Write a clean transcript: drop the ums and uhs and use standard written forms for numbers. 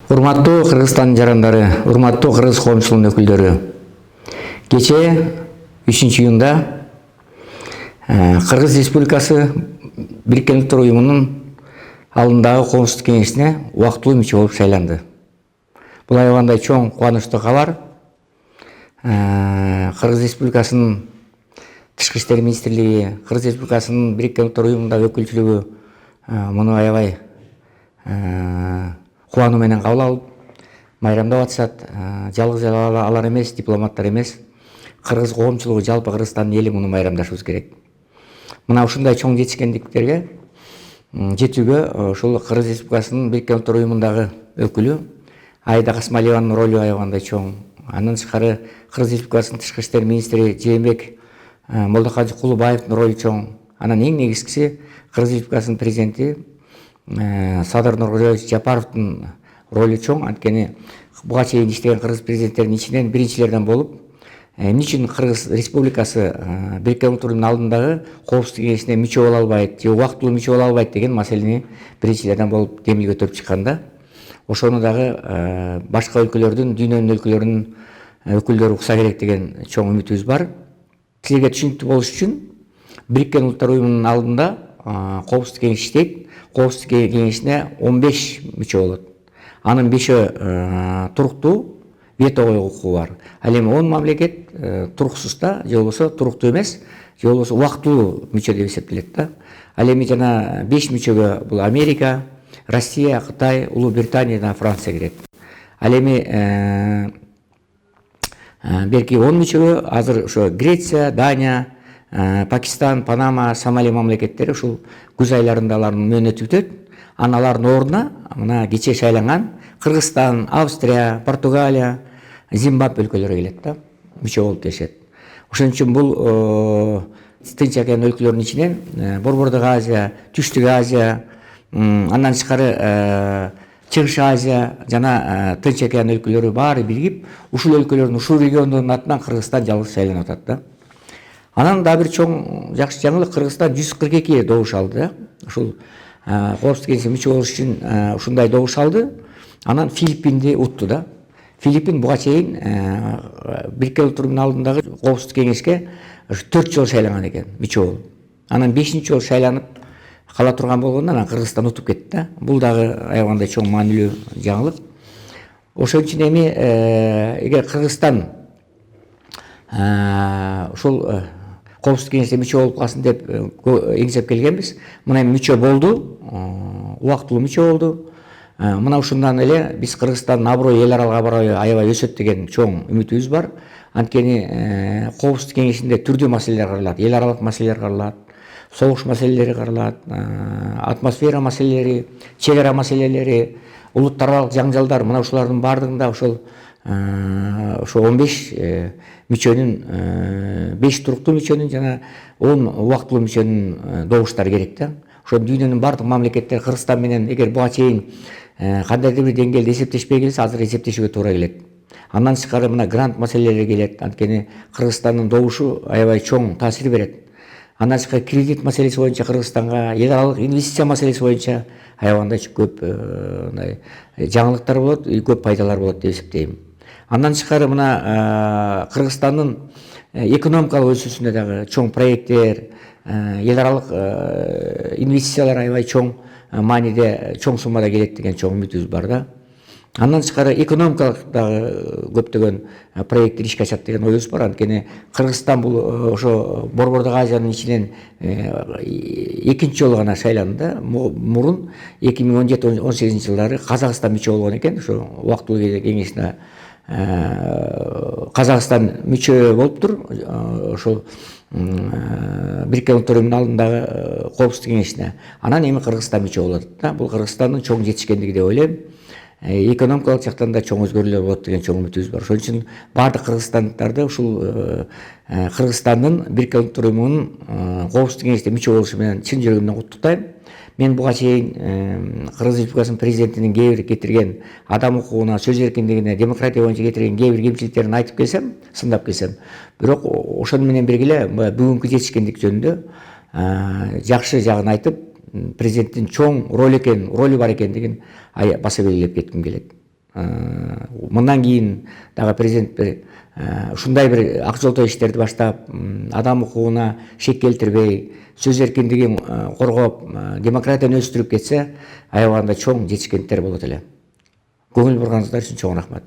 Урматтуу Кыргызстан жарандары, урматтуу кыргыз коомчулугунун өкүлдөрү. Кече 3-июнда Кыргыз Республикасы Бириккен Улуттар Уюмунун алдындагы Коомчулук Кеңешине убактылуу мүчө болуп шайланды. Бул аябандай чоң кубанычтуу кабар. Кыргыз Республикасынын Тышкы иштер министрлиги, Кыргыз Республикасынын Бириккен Улуттар Уюмундагы өкүлчүлүгү муну аябай кубануу менен кабыл алып, майрамдап атышат. Жалгыз алар эмес, дипломаттар эмес, кыргыз коомчулугу, жалпы Кыргызстандын эли муну майрамдашыбыз керек. Мына ушундай чоң жетишкендиктерге жетүүгө ушул Кыргыз Республикасынын Бириккен Улуттар Уюмундагы өкүлү Аида Касмалиеванын ролу аябандай чоң. Андан тышкары Кыргыз Республикасынын Тышкы иштер министри Жээнбек Молдокадже Кулубаевдин ролу чоң. Анан эң негизгиси Кыргыз Республикасынын президенти Садыр Нуркожоевич Жапаровдун ролу чоң. Анткени буга чейин иштеген кыргыз президенттеринин ичинен биринчилерден болуп, эмне үчүн Кыргыз Республикасы Бириккен Улуттар Уюмунун алдындагы Коопсуздук Кеңешине мүчө боло албайт, же убактылуу мүчө боло албайт деген маселени биринчилерден болуп демилге көтөрүп чыкканда, ошону дагы башка өлкөлөрдүн, дүйнөнүн өлкөлөрүнүн өкүлдөрү укса керек деген чоң үмүтүбүз бар. Силерге түшүнүктүү болуш үчүн Бириккен Улуттар Уюмунун алдында Коопсуздук Кеңеши иштейт. Коопсуздук Кеңешине 15 мүчө болот. Анын 5 туруктуу, вето коюу укугу бар. Ал эми 10 мамлекет туруксуз да, же болбосо туруктуу эмес, же болбосо убактылуу мүчө деп эсептелет да. Ал эми жана 5 мүчөгө бул Америка, Россия, Кытай, Улуу Британия жана Франция кирет. Ал эми берки 10 мүчөгө азыр ошо Греция, Дания, Пакистан, Панама, Сомали мамлекеттери ушул күз айларында алардын мөөнөтү бүтөт. Анан алардын ордуна мына кече шайланган Кыргызстан, Австрия, Португалия, Зимбабве өлкөлөрү келет да, мүчө болуп дешет. Ошон үчүн бул Тынч океан өлкөлөрүнүн ичинен Борбордук Азия, Түштүк Азия, андан тышкары Чыгыш Азия жана Тынч океан өлкөлөрү баары биригип, ушул өлкөлөрдүн, ушул региондун атынан Кыргызстан жалгыз шайланып атат да. Анан дагы бир чоң жакшы жаңылык, Кыргызстан 142 добуш алды да. Ушул Коопсуздук Кеңешине мүчө болуш үчүн ушундай добуш алды. Анан Филиппинди утту да. Филиппин буга чейин Бириккен Улуттар Уюмунун алдындагы Коопсуздук Кеңешке 4 жолу шайланган экен, мүчө болуп. Анан 5-чи жолу шайланып кала турган болгондон анан Кыргызстан утуп кетти да. Бул дагы аябандай чоң маанилүү жаңылык. Ошон үчүн эми эгер Кыргызстан ушул Коопсуздук Кеңешине мүчө болуп калсын деп эңсеп келгенбиз. Мына эми мүчө болду, убактылуу мүчө болду. Мына ушундан эле биз Кыргызстандын аброю эл аралык аброю аябай өсөт деген чоң үмүтүбүз бар. Анткени Коопсуздук Кеңешинде түрдүү маселелер каралат, эл аралык маселелер каралат, согуш маселелери каралат, атмосфера маселелери, чек ара маселелери, улуттар аралык жаңжалдар, мына ушулардын баардыгында ошол 15 мүчөнүн, 5 туруктуу мүчөнүн жана 10 убактылуу мүчөнүн добуштары керек да. Ошо дүйнөнүн бардык мамлекеттери Кыргызстан менен эгер буга чейин кандайдыр бир деңгээлде эсептешпей келсе, азыр эсептешүүгө туура келет. Андан тышкары мына грант маселелери келет. Анткени Кыргызстандын добушу аябай чоң таасир берет. Андан тышкары кредит маселеси боюнча Кыргызстанга, эл аралык инвестиция маселеси боюнча аябандай көп жаңылыктар болот, көп пайдалар болот деп эсептейм. Андан тышкары мына Кыргызстандын экономикалык өсүүсүнө дагы чоң проекттер, эл аралык инвестициялар аябай чоң мааниде, чоң суммада келет деген чоң үмүтүбүз бар да. Андан тышкары экономикалык дагы көптөгөн проекттер ишке ашат деген оюбуз бар. Анткени Кыргызстан бул ошо Борбордук Азиянын ичинен экинчи жолу гана шайланды. Мурун 2017-18 жылдары Казакстан мүчө болгон экен. Ошо убактылуу кеңешине Казакстан мүчө болуптур. Ошол Бириккен Улуттар Уюмунун алдындагы Коопсуздук Кеңешине. Анан эми Кыргызстан мүчө болот да. Бул Кыргызстандын чоң жетишкендиги деп ойлойм. Экономикалык жактан да чоң өзгөрүүлөр болот деген чоң үмүтүбүз бар. Ошон үчүн бардык кыргызстандыктарды ушул Кыргызстандын Бириккен Улуттар Уюмунун Коопсуздук Кеңешине мүчө болушу менен чын жүрөгүмдөн куттуктайм. Мен буга чейин Кыргыз Республикасынын президентинин кээ бир кетирген адам укугуна, сөз эркиндигине, демократия боюнча кетирген кээ бир кемчиликтерин айтып келсем, сындап келсем, бирок ошону менен бирге эле бүгүнкү жетишкендик жөнүндө жакшы жагын айтып, президенттин чоң ролу бар экендигин баса белгилеп кетким келет. мындан кийин дагы президент бир ушундай бир ак жолтой иштерди баштап, адам укугуна шек келтирбей, сөз эркиндигин коргоп, демократияны өстүрүп кетсе, аябаганда чоң жетишкенттер болот эле. Көңүл бурганыңыздар үчүн чоң рахмат.